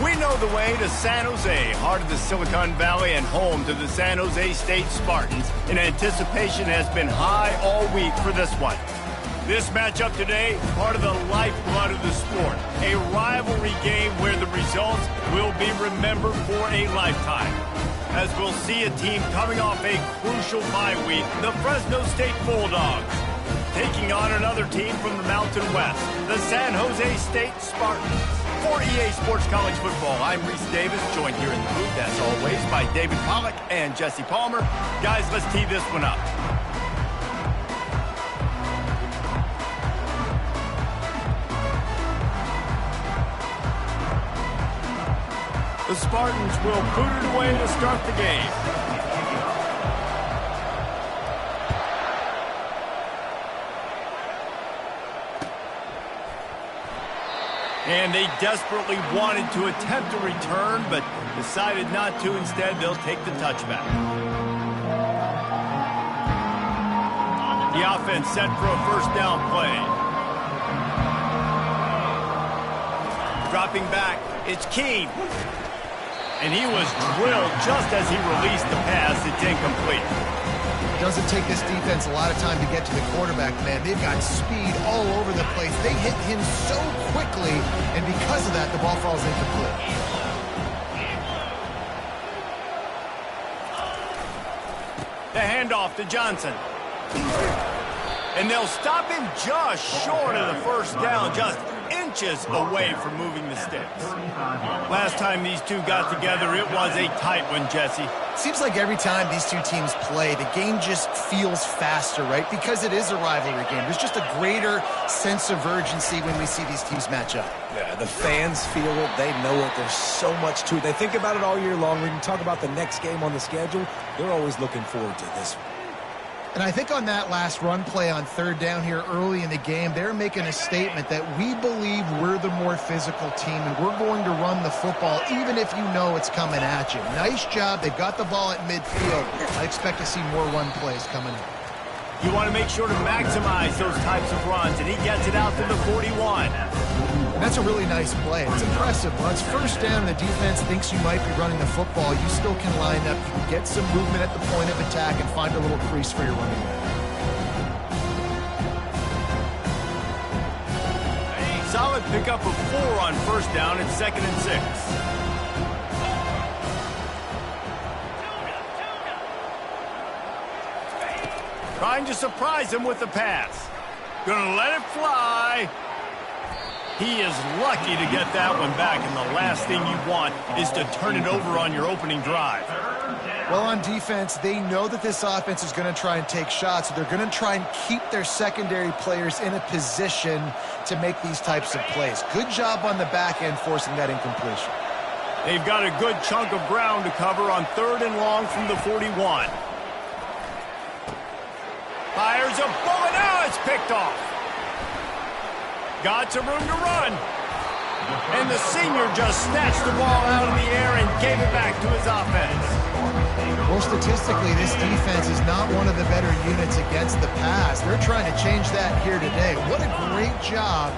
We know the way to San Jose, heart of the Silicon Valley and home to the San Jose State Spartans, and anticipation has been high all week for this one. This matchup today, part of the lifeblood of the sport, a rivalry game where the results will be remembered for a lifetime. As we'll see a team coming off a crucial bye week, the Fresno State Bulldogs, taking on another team from the Mountain West, the San Jose State Spartans. For EA Sports College Football, I'm Reese Davis, joined here in the booth, as always, by David Pollack and Jesse Palmer. Guys, let's tee this one up. The Spartans will boot it away to start the game. And they desperately wanted to attempt a return, but decided not to. Instead, they'll take the touchback. The offense set for a first down play. Dropping back, it's Keene. And he was drilled just as he released the pass. It's incomplete. It doesn't take this defense a lot of time to get to the quarterback, man. They've got speed all over the place. They hit him so quickly, and because of that, the ball falls incomplete. The handoff to Johnson. And they'll stop him just short of the first down, just inches away from moving the sticks. Last time these two got together, it was a tight one, Jesse. Seems like every time these two teams play, the game just feels faster, right? Because it is a rivalry game. There's just a greater sense of urgency when we see these teams match up. Yeah, the fans feel it. They know it. There's so much to it. They think about it all year long. When you talk about the next game on the schedule, they're always looking forward to this one. And I think on that last run play on third down here early in the game, they're making a statement that we believe we're the more physical team and we're going to run the football even if you know it's coming at you. Nice job. They've got the ball at midfield. I expect to see more run plays coming up. You want to make sure to maximize those types of runs, and he gets it out to the 41. And that's a really nice play. It's impressive. When it's first down and the defense thinks you might be running the football, you still can line up. You can get some movement at the point of attack and find a little crease for your running back. A solid pickup of 4 on first down and 2nd and 6. Trying to surprise him with the pass. Gonna let it fly. He is lucky to get that one back, and the last thing you want is to turn it over on your opening drive. Well, on defense, they know that this offense is going to try and take shots, so they're going to try and keep their secondary players in a position to make these types of plays. Good job on the back end forcing that incompletion. They've got a good chunk of ground to cover on 3rd and long from the 41. Fires a bullet. Now it's picked off. Got some room to run. And the senior just snatched the ball out of the air and gave it back to his offense. Well, statistically, this defense is not one of the better units against the pass. They're trying to change that here today. What a great job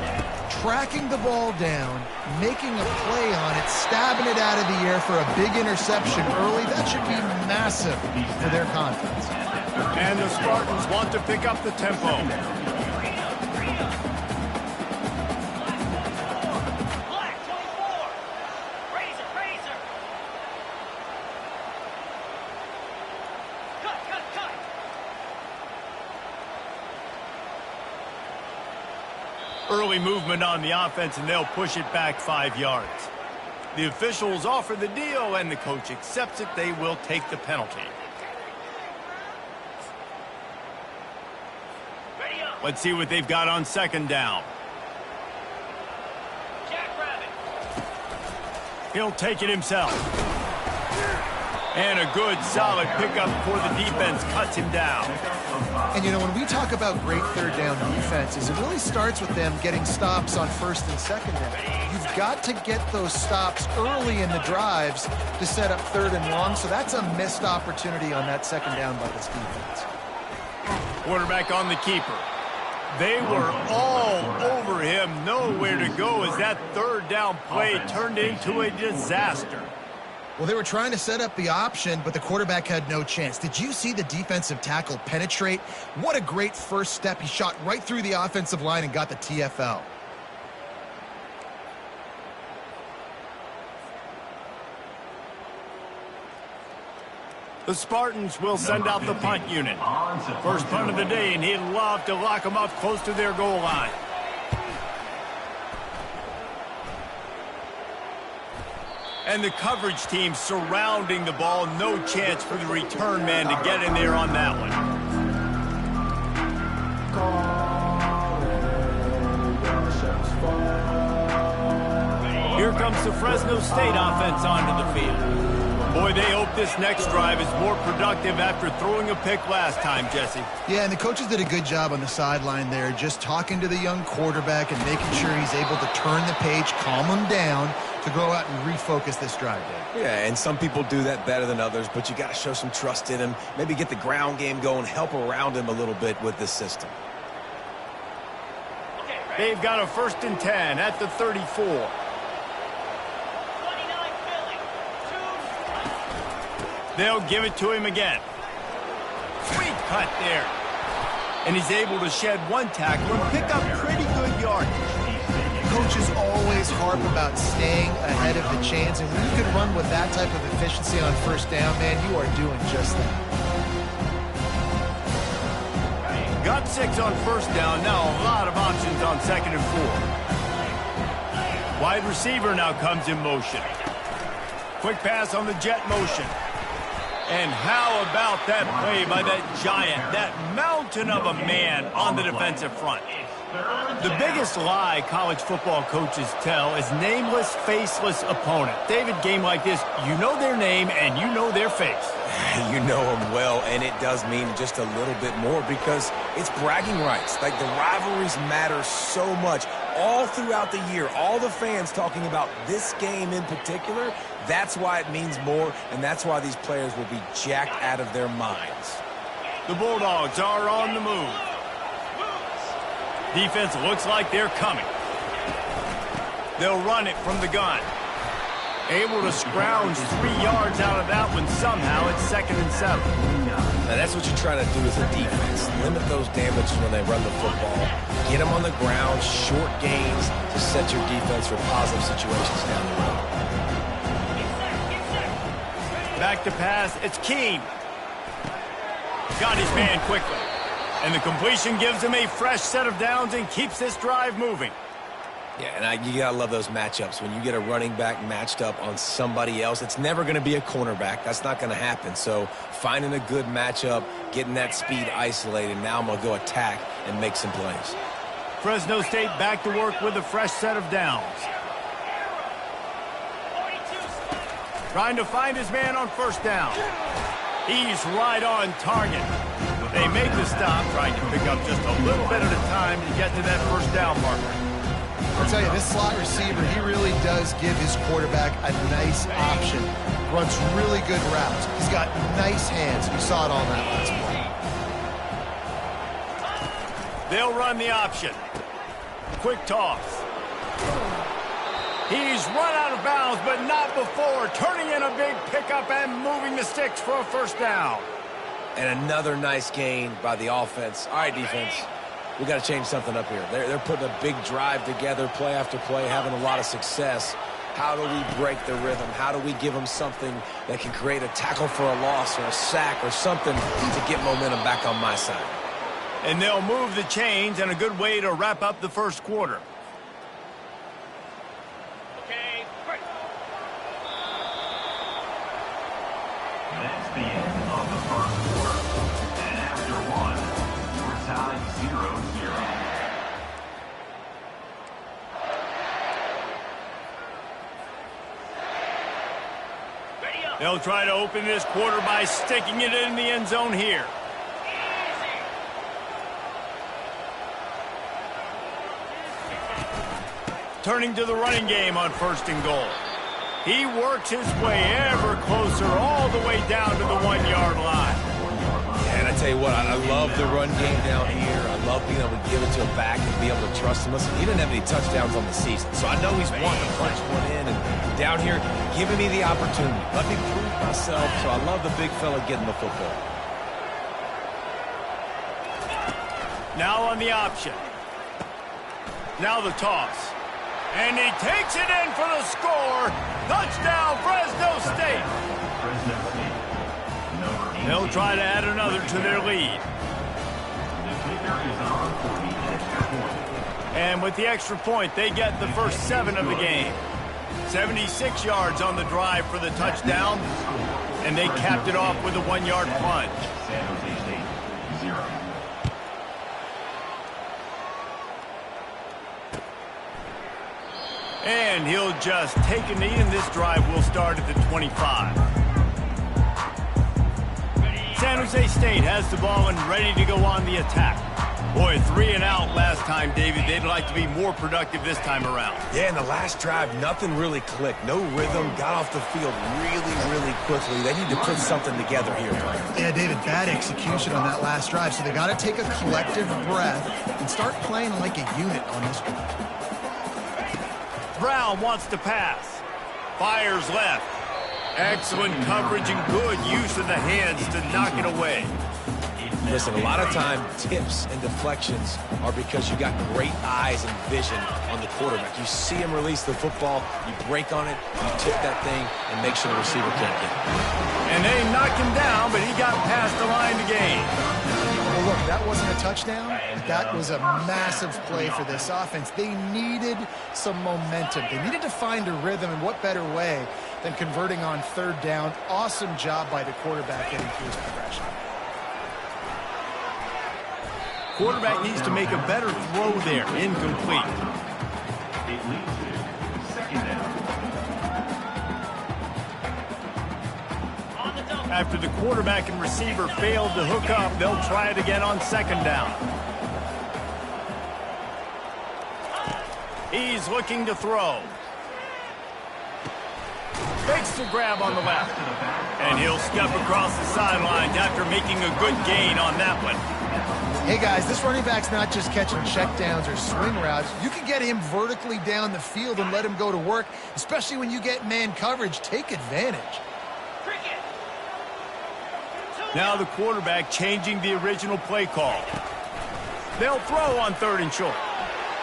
tracking the ball down, making a play on it, stabbing it out of the air for a big interception early. That should be massive for their confidence. And the Spartans want to pick up the tempo. Early movement on the offense, and they'll push it back 5 yards. The officials offer the deal, and the coach accepts it. They will take the penalty. Let's see what they've got on 2nd down. He'll take it himself. And a good, solid pickup before the defense cuts him down. And, you know, when we talk about great third down defenses, it really starts with them getting stops on 1st and 2nd down. You've got to get those stops early in the drives to set up 3rd and long, so that's a missed opportunity on that 2nd down by this defense. Quarterback on the keeper. They were all over him nowhere to go as that third down play turned into a disaster. Well, they were trying to set up the option, but the quarterback had no chance. Did you see the defensive tackle penetrate? What a great first step. He shot right through the offensive line and got the TFL. The Spartans will send out the punt unit. First punt of the day, and he'd love to lock them up close to their goal line. And the coverage team surrounding the ball. No chance for the return man to get in there on that one. Here comes the Fresno State offense onto the field. Boy, they hope this next drive is more productive after throwing a pick last time, Jesse. Yeah, and the coaches did a good job on the sideline there, just talking to the young quarterback and making sure he's able to turn the page, calm him down, to go out and refocus this drive, Dave. Yeah, and some people do that better than others, but you got to show some trust in him. Maybe get the ground game going, help around him a little bit with this system. They've got a 1st and 10 at the 34. They'll give it to him again. Sweet cut there. And he's able to shed one tackle and pick up pretty good yardage. Coaches always harp about staying ahead of the chains, and when you can run with that type of efficiency on first down, man, you are doing just that. Got 6 on first down. Now a lot of options on 2nd and 4. Wide receiver now comes in motion. Quick pass on the jet motion. And how about that play by that giant, that mountain of a man on the defensive front? The biggest lie college football coaches tell is nameless, faceless opponent. David, game like this, you know their name and you know their face. You know them well, and it does mean just a little bit more because it's bragging rights. Like, the rivalries matter so much all throughout the year. All the fans talking about this game in particular, that's why it means more, and that's why these players will be jacked out of their minds. The Bulldogs are on the move. Defense looks like they're coming. They'll run it from the gun. Able to scrounge 3 yards out of that one somehow. It's 2nd and 7. Now, that's what you're trying to do as a defense. Limit those damages when they run the football. Get them on the ground, short gains to set your defense for positive situations down the road. Back to pass. It's Keene. Got his man quickly. And the completion gives him a fresh set of downs and keeps this drive moving. Yeah, and you got to love those matchups. When you get a running back matched up on somebody else, it's never going to be a cornerback. That's not going to happen. So finding a good matchup, getting that speed isolated, now I'm going to go attack and make some plays. Fresno State back to work with a fresh set of downs. Trying to find his man on first down. He's right on target. They make the stop, trying to pick up just a little bit at a time to get to that first down marker. I'll tell you, this slot receiver, he really does give his quarterback a nice option. Runs really good routes. He's got nice hands. We saw it on that last play. They'll run the option. Quick toss. He's run out of bounds, but not before. Turning in a big pickup and moving the sticks for a first down. And another nice gain by the offense. All right, defense. We got to change something up here. They're putting a big drive together, play after play, having a lot of success. How do we break the rhythm? How do we give them something that can create a tackle for a loss or a sack or something to get momentum back on my side? And they'll move the chains, and a good way to wrap up the first quarter. Okay, break. That's the end of the first quarter. And after one, we're tied 0-0. They'll try to open this quarter by sticking it in the end zone here. Turning to the running game on 1st and goal. He works his way ever closer all the way down to the 1-yard line. And I tell you what, I love the run game down here. I love being able to give it to him back and be able to trust him. Listen, he didn't have any touchdowns on the season, so I know he's wanting to punch one in. And down here, giving me the opportunity. Let me prove myself, so I love the big fella getting the football. Now on the option. Now the toss. And he takes it in for the score. Touchdown, Fresno State. Fresno State. Number 18. They'll try to add another to their lead. The kicker is on for the extra point. And with the extra point, they get the first 7 of the game. 76 yards on the drive for the touchdown. And they capped it off with a 1-yard plunge. San Jose State, 0. And he'll just take a knee, and this drive will start at the 25. San Jose State has the ball and ready to go on the attack. Boy, 3 and out last time, David. They'd like to be more productive this time around. Yeah, in the last drive, nothing really clicked. No rhythm, got off the field really quickly. They need to put something together here. Yeah, David, bad execution on that last drive, so they got to take a collective breath and start playing like a unit on this one. Brown wants to pass. Fires left. Excellent coverage and good use of the hands to knock it away. Listen, a lot of time, tips and deflections are because you got great eyes and vision on the quarterback. You see him release the football, you break on it, you tip that thing, and make sure the receiver can't get it. And they knocked him down, but he got past the line to gain. Well, look, that wasn't a touchdown. That was a massive play for this offense. They needed some momentum. They needed to find a rhythm, and what better way than converting on 3rd down. Awesome job by the quarterback getting through his progression. Quarterback needs to make a better throw there. Incomplete. It leads to 2nd down. After the quarterback and receiver failed to hook up, they'll try it again on 2nd down. He's looking to throw. Fakes the grab on the left. And he'll step across the sidelines after making a good gain on that one. Hey, guys, this running back's not just catching checkdowns or swing routes. You can get him vertically down the field and let him go to work, especially when you get man coverage. Take advantage. Now the quarterback changing the original play call. They'll throw on 3rd and short.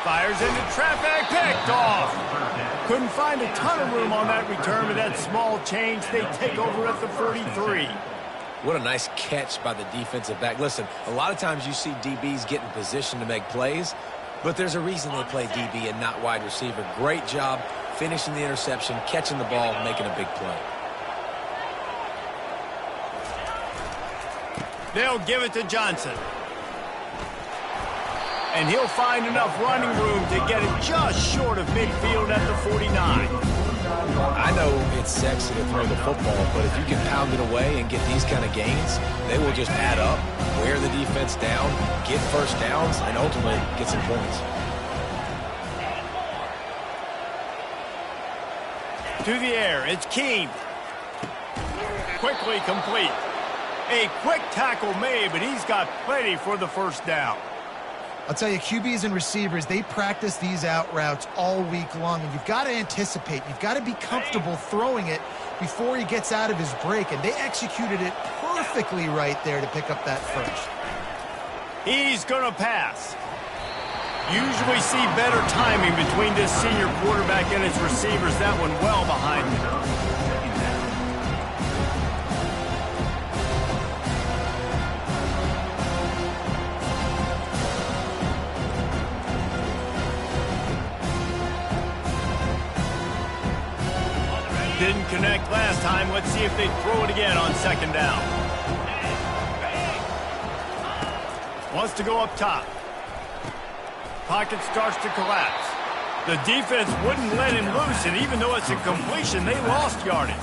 Fires into traffic, picked off. Couldn't find a ton of room on that return, but that small change, they take over at the 43. What a nice catch by the defensive back. Listen, a lot of times you see DBs get in position to make plays, but there's a reason they play DB and not wide receiver. Great job finishing the interception, catching the ball, making a big play. They'll give it to Johnson. And he'll find enough running room to get it just short of midfield at the 49. I know it's sexy to throw the football, but if you can pound it away and get these kind of gains, they will just add up, wear the defense down, get first downs, and ultimately get some points. To the air, it's Keene. Quickly complete. A quick tackle made, but he's got plenty for the first down. I'll tell you, QBs and receivers, they practice these out routes all week long, and you've got to anticipate. You've got to be comfortable throwing it before he gets out of his break, and they executed it perfectly right there to pick up that first. He's going to pass. Usually see better timing between this senior quarterback and his receivers. That one well behind him. Didn't connect last time. Let's see if they throw it again on 2nd down. Wants to go up top. Pocket starts to collapse. The defense wouldn't let him loose, and even though it's a completion, they lost yardage.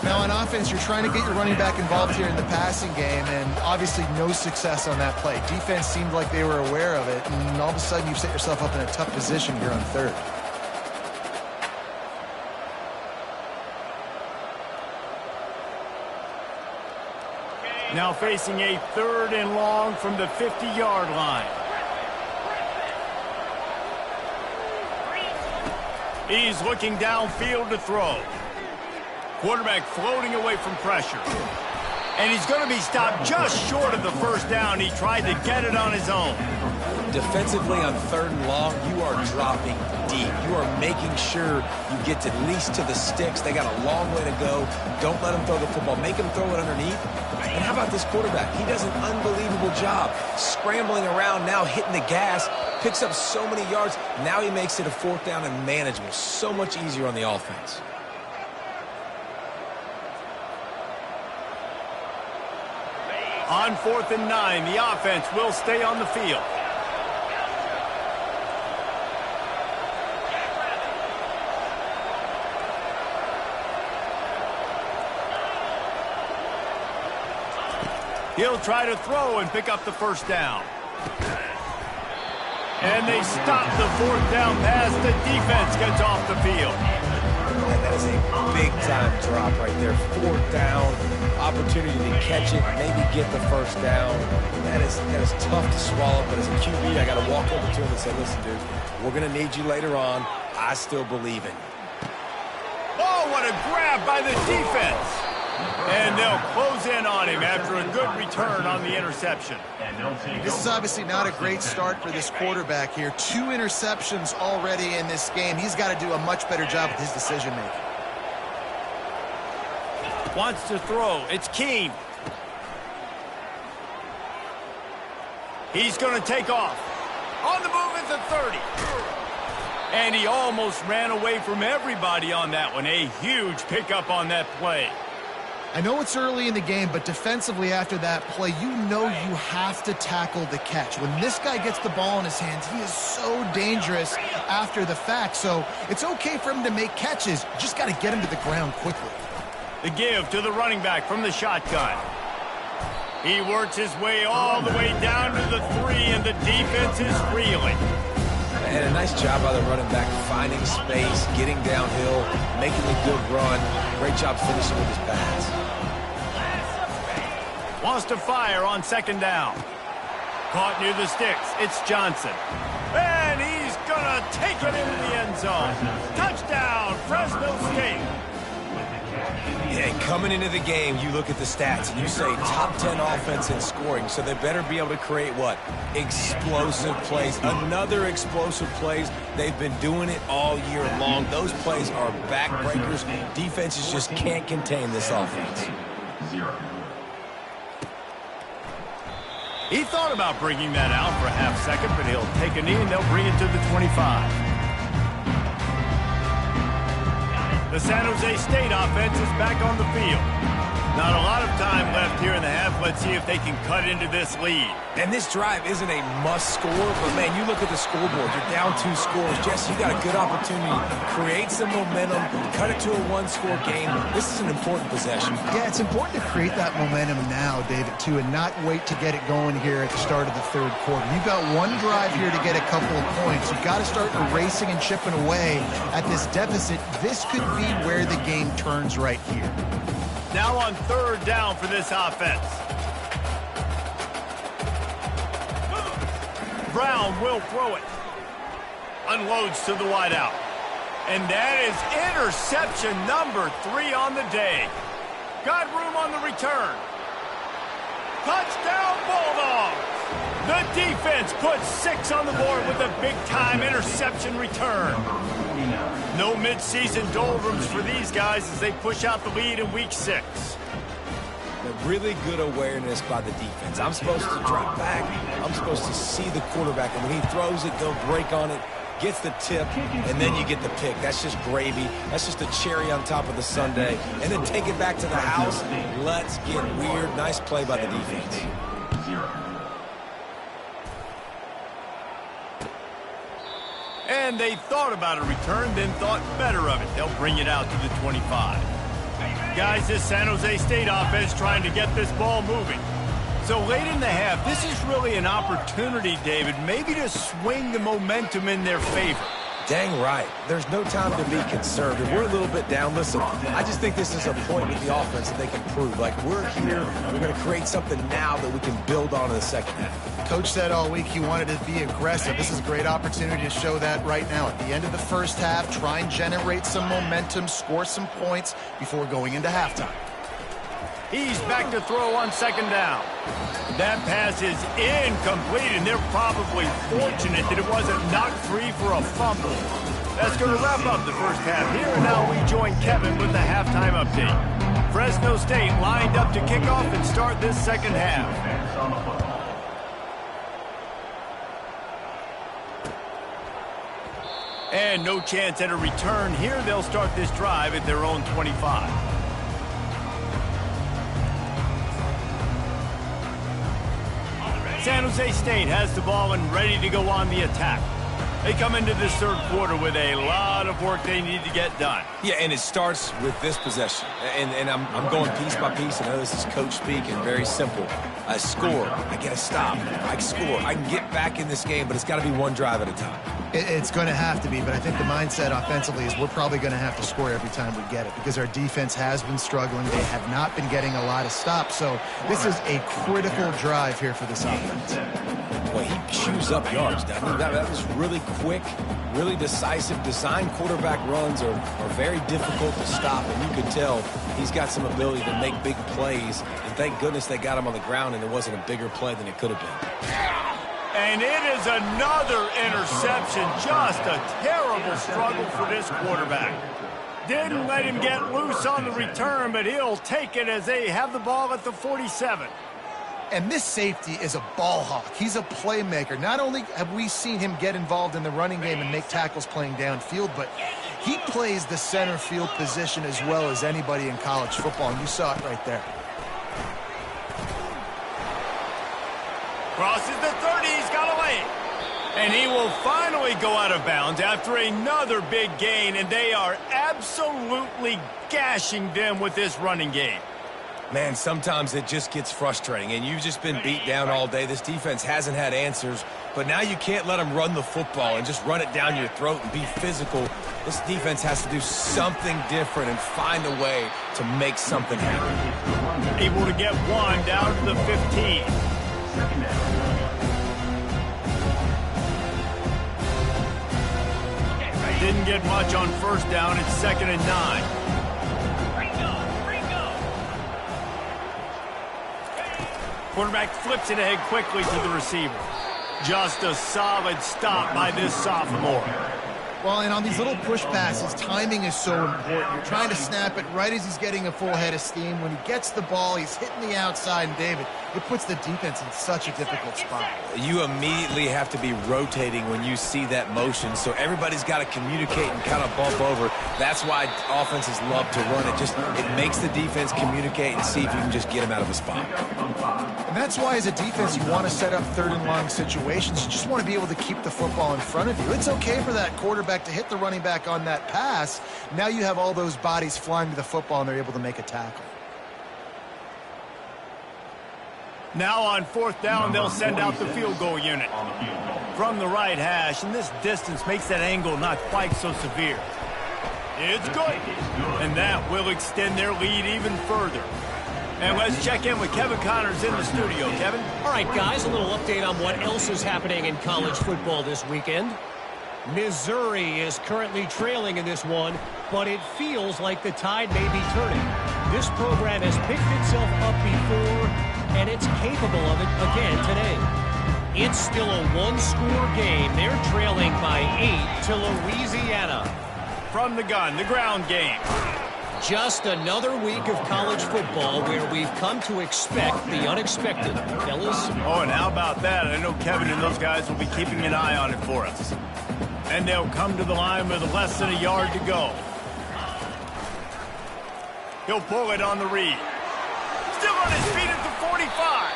Now on offense, you're trying to get your running back involved here in the passing game, and obviously no success on that play. Defense seemed like they were aware of it, and all of a sudden you've set yourself up in a tough position here on 3rd. Now facing a 3rd and long from the 50-yard line. He's looking downfield to throw. Quarterback floating away from pressure. And he's going to be stopped just short of the first down. He tried to get it on his own. Defensively on 3rd and long, you are dropping deep. You are making sure you get at least to the sticks. They got a long way to go. Don't let them throw the football. Make them throw it underneath. And how about this quarterback? He does an unbelievable job scrambling around, now hitting the gas, picks up so many yards. Now he makes it a 4th down and manageable. So much easier on the offense. On 4th and 9, the offense will stay on the field. He'll try to throw and pick up the first down. And they stop the 4th down pass. The defense gets off the field. And that is a big-time drop right there. 4th down, opportunity to catch it, maybe get the first down. That is tough to swallow, but as a QB, I got to walk over to him and say, listen, dude, we're going to need you later on. I still believe in you. Oh, what a grab by the defense. And they'll close in on him after a good return on the interception. This is obviously not a great start for this quarterback here. 2 interceptions already in this game. He's got to do a much better job with his decision-making. Wants to throw. It's Keene. He's going to take off. On the move at the 30. And he almost ran away from everybody on that one. A huge pickup on that play. I know it's early in the game, but defensively after that play, you know you have to tackle the catch. When this guy gets the ball in his hands, he is so dangerous after the fact. So it's okay for him to make catches. You just got to get him to the ground quickly. The give to the running back from the shotgun. He works his way all the way down to the 3, and the defense is reeling. And a nice job by the running back, finding space, getting downhill, making a good run. Great job finishing with his pass. Wants to fire on 2nd down. Caught near the sticks. It's Johnson. And he's going to take it into the end zone. Touchdown, Fresno State. Yeah, coming into the game, you look at the stats and you say top 10 offense in scoring, so they better be able to create what? Explosive plays. Another explosive plays. They've been doing it all year long. Those plays are backbreakers. Defenses just can't contain this offense. He thought about bringing that out for a half second, but he'll take a knee and they'll bring it to the 25. The San Jose State offense is back on the field. Not a lot of time left here in the half. Let's see if they can cut into this lead. And this drive isn't a must score, but man, you look at the scoreboard. You're down 2 scores. Jesse, you got a good opportunity. Create some momentum. Cut it to a 1-score game. This is an important possession. Yeah, it's important to create that momentum now, David, too, and not wait to get it going here at the start of the 3rd quarter. You've got 1 drive here to get a couple of points. You've got to start erasing and chipping away at this deficit. This could be where the game turns right here. Now on 3rd down for this offense. Brown will throw it. Unloads to the wideout. And that is interception number 3 on the day. Got room on the return. Touchdown Bulldogs! The defense puts 6 on the board with a big-time interception return. No mid-season doldrums for these guys as they push out the lead in Week 6. A really good awareness by the defense. I'm supposed to drop back. I'm supposed to see the quarterback. And when he throws it, go break on it, gets the tip, and then you get the pick. That's just gravy. That's just a cherry on top of the sundae. And then take it back to the house. Let's get weird. Nice play by the defense. And they thought about a return, then thought better of it. They'll bring it out to the 25. Guys, this San Jose State offense trying to get this ball moving. So late in the half, this is really an opportunity, David, maybe to swing the momentum in their favor. Dang right. There's no time to be conservative. We're a little bit down. Listen, I just think this is a point with the offense that they can prove. Like, we're here, we're going to create something now that we can build on in the second half. Coach said all week he wanted to be aggressive. This is a great opportunity to show that right now. At the end of the first half, try and generate some momentum, score some points before going into halftime. He's back to throw on second down. That pass is incomplete, and they're probably fortunate that it wasn't knocked free for a fumble. That's going to wrap up the first half here, and now we join Kevin with the halftime update. Fresno State lined up to kick off and start this second half. And no chance at a return here. They'll start this drive at their own 25. San Jose State has the ball and ready to go on the attack. They come into this third quarter with a lot of work they need to get done. Yeah, and it starts with this possession. And I'm going piece by piece. I know this is coach speak and very simple. I score. I get a stop. I score. I can get back in this game, but it's got to be one drive at a time. It's going to have to be, but I think the mindset offensively is we're probably going to have to score every time we get it because our defense has been struggling. They have not been getting a lot of stops, so this is a critical drive here for this offense. Well, he chews up yards, doesn't he? That was really quick, really decisive. Design quarterback runs are very difficult to stop, and you can tell he's got some ability to make big plays, and thank goodness they got him on the ground and it wasn't a bigger play than it could have been. And it is another interception. Just a terrible struggle for this quarterback. Didn't let him get loose on the return, but he'll take it as they have the ball at the 47. And this safety is a ball hawk. He's a playmaker. Not only have we seen him get involved in the running game and make tackles playing downfield, but he plays the center field position as well as anybody in college football, and you saw it right there. Crosses the 30, he's got away. And he will finally go out of bounds after another big gain, and they are absolutely gashing them with this running game. Man, sometimes it just gets frustrating, and you've just been beat down all day. This defense hasn't had answers, but now you can't let them run the football and just run it down your throat and be physical. This defense has to do something different and find a way to make something happen. Able to get one down to the 15. Didn't get much on first down. It's 2nd and 9. Quarterback flips it ahead quickly to the receiver. Just a solid stop by this sophomore. Well, and on these little push passes, timing is so important. You're trying to snap it right as he's getting a full head of steam. When he gets the ball, he's hitting the outside, and David, it puts the defense in such a difficult spot. You immediately have to be rotating when you see that motion, so everybody's got to communicate and kind of bump over. That's why offenses love to run it. It makes the defense communicate and see if you can just get him out of a spot. And that's why, as a defense, you want to set up third and long situations. You just want to be able to keep the football in front of you. It's okay for that quarterback to hit the running back on that pass. Now you have all those bodies flying to the football, and they're able to make a tackle. Now on 4th down, they'll send out the field goal unit from the right hash, and this distance makes that angle not quite so severe. It's good, and that will extend their lead even further. And let's check in with Kevin Connors in the studio. Kevin? All right, guys, a little update on what else is happening in college football this weekend. Missouri is currently trailing in this one, but it feels like the tide may be turning. This program has picked itself up before, and it's capable of it again today. It's still a one-score game. They're trailing by 8 to Louisiana. From the gun, the ground game. Just another week of college football where we've come to expect the unexpected. Fellas? Oh, and how about that? I know Kevin and those guys will be keeping an eye on it for us. And they'll come to the line with less than a yard to go. He'll pull it on the read. Still on his feet at the 45.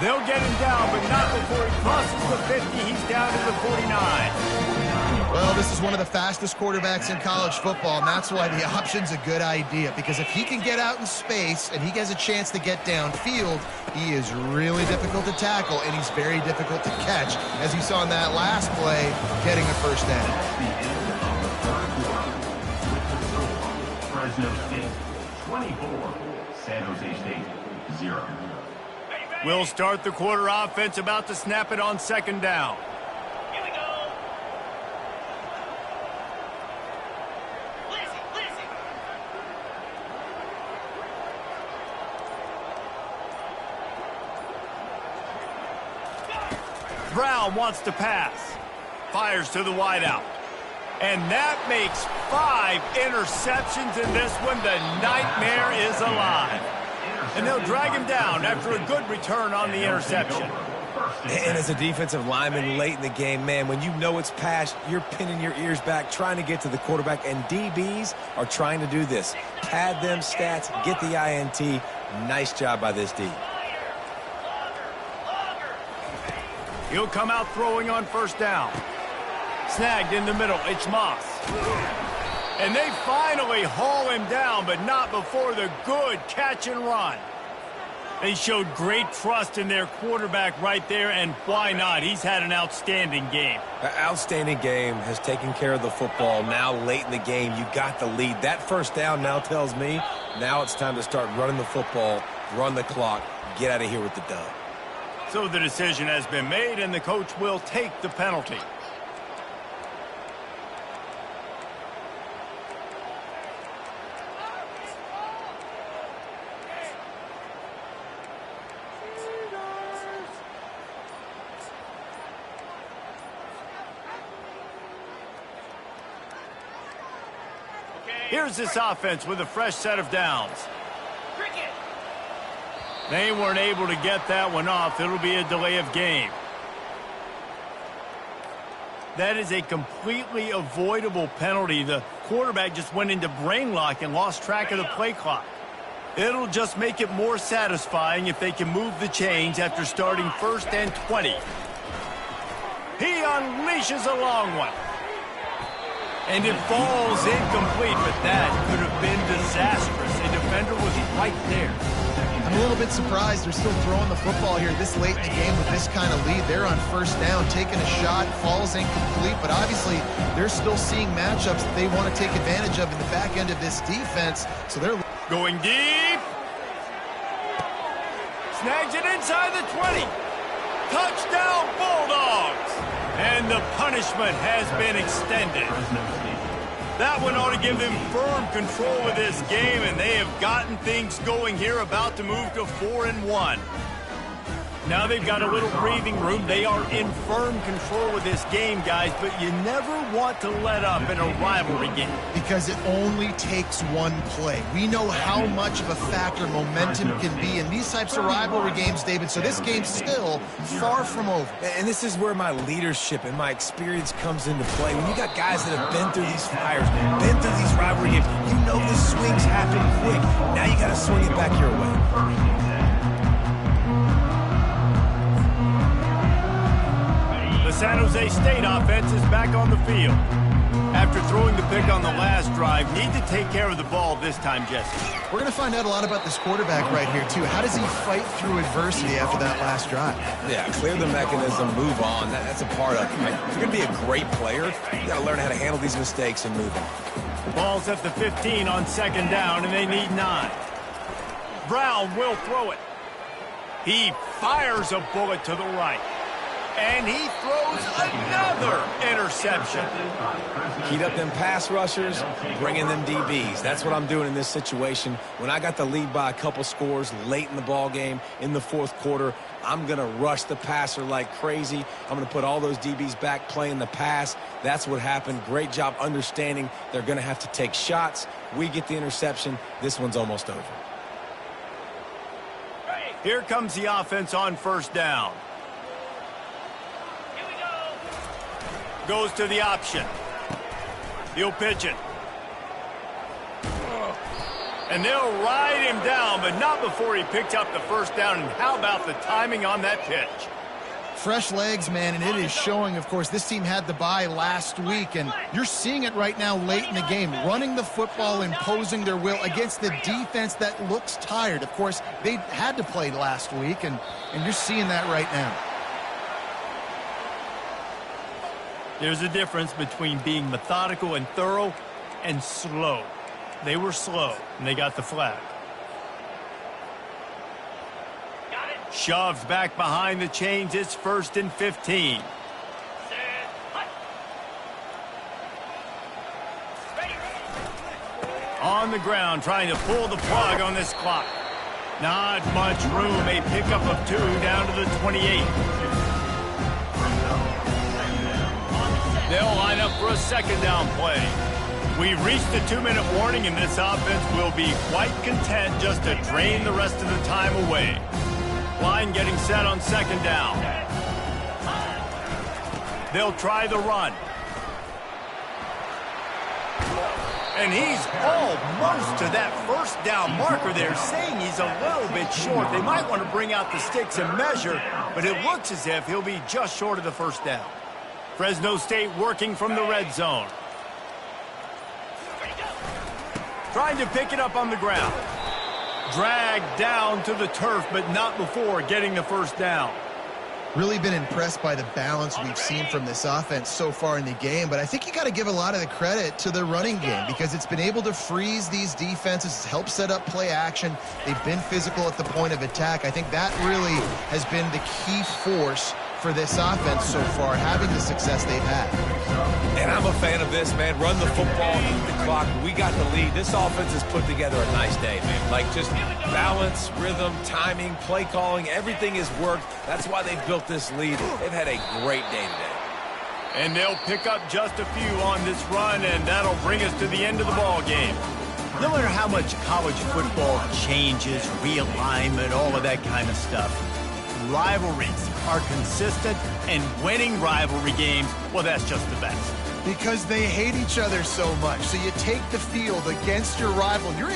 They'll get him down, but not before he crosses the 50. He's down to the 49. Well, this is one of the fastest quarterbacks in college football, and that's why the option's a good idea, because if he can get out in space and he has a chance to get downfield, he is really difficult to tackle, and he's very difficult to catch, as you saw in that last play, getting a first down. The end of the third quarter. With the score, Fresno State 24, San Jose State 0. We'll start the quarter. Offense about to snap it on second down. Here we go. Listen. Brown wants to pass. Fires to the wideout. And that makes 5 interceptions in this one. The nightmare is alive. And they'll drag him down after a good return on the interception. And as a defensive lineman late in the game, man, when you know it's passed, you're pinning your ears back, trying to get to the quarterback, and DBs are trying to do this. Pad them stats, get the INT. Nice job by this D. He'll come out throwing on first down. Snagged in the middle. It's Moss. And they finally haul him down, but not before the good catch and run. They showed great trust in their quarterback right there, and why not? He's had an outstanding game. An outstanding game, has taken care of the football. Now late in the game, you got the lead. That first down now tells me now it's time to start running the football, run the clock, get out of here with the dub. So the decision has been made, and the coach will take the penalty. Here's this offense with a fresh set of downs. They weren't able to get that one off. It'll be a delay of game. That is a completely avoidable penalty. The quarterback just went into brain lock and lost track of the play clock. It'll just make it more satisfying if they can move the chains after starting 1st and 20. He unleashes a long one. And it falls incomplete, but that could have been disastrous. A defender was right there. I'm a little bit surprised they're still throwing the football here this late in the game with this kind of lead. They're on first down, taking a shot, falls incomplete, but obviously they're still seeing matchups that they want to take advantage of in the back end of this defense. So they're going deep. Snags it inside the 20. Touchdown Bulldogs. And the punishment has been extended. That one ought to give them firm control of this game, and they have gotten things going here, about to move to 4-1. Now they've got a little breathing room. They are in firm control of this game, guys, but you never want to let up in a rivalry game. Because it only takes one play. We know how much of a factor momentum can be in these types of rivalry games, David, so this game's still far from over. And this is where my leadership and my experience comes into play. When you got guys that have been through these fires, been through these rivalry games, you know the swings happen quick. Now you got to swing it back your way. The San Jose State offense is back on the field. After throwing the pick on the last drive, need to take care of the ball this time, Jesse. We're going to find out a lot about this quarterback right here, too. How does he fight through adversity after that last drive? Yeah, clear the mechanism, move on. That's a part of it. Right? If you're going to be a great player, you got to learn how to handle these mistakes and move on. Ball's at the 15 on second down, and they need 9. Brown will throw it. He fires a bullet to the right. And he throws another interception. Heat up them pass rushers, bring in them DBs. That's what I'm doing in this situation. When I got the lead by a couple scores late in the ball game, in the fourth quarter, I'm going to rush the passer like crazy. I'm going to put all those DBs back playing the pass. That's what happened. Great job understanding they're going to have to take shots. We get the interception. This one's almost over. Here comes the offense on first down. Goes to the option. He'll pitch it. And they'll ride him down, but not before he picked up the first down. And how about the timing on that pitch? Fresh legs, man, and it is showing. Of course, this team had the bye last week, and you're seeing it right now late in the game, running the football, imposing their will against the defense that looks tired. Of course, they had to play last week, and you're seeing that right now. There's a difference between being methodical and thorough and slow. They were slow, and they got the flag. Shoved back behind the chains. It's 1st and 15. On the ground, trying to pull the plug on this clock. Not much room. A pickup of 2 down to the 28. They'll line up for a 2nd down play. We've reached the 2-minute warning, and this offense will be quite content just to drain the rest of the time away. Line getting set on 2nd down. They'll try the run. And he's almost to that 1st down marker there, saying he's a little bit short. They might want to bring out the sticks and measure, but it looks as if he'll be just short of the 1st down. Fresno State working from the red zone. Trying to pick it up on the ground. Dragged down to the turf, but not before getting the 1st down. Really been impressed by the balance we've seen from this offense so far in the game, but I think you got to give a lot of the credit to the running game because it's been able to freeze these defenses, it's helped set up play action. They've been physical at the point of attack. I think that really has been the key force for this offense so far, having the success they've had. And I'm a fan of this, man. Run the football, eat the clock. We got the lead. This offense has put together a nice day, man. Like just balance, rhythm, timing, play calling, everything has worked. That's why they've built this lead. They've had a great day today. And they'll pick up just a few on this run, and that'll bring us to the end of the ball game. No matter how much college football changes, realignment, all of that kind of stuff, rivalries are consistent, and winning rivalry games, well, that's just the best. Because they hate each other so much. So you take the field against your rival. You're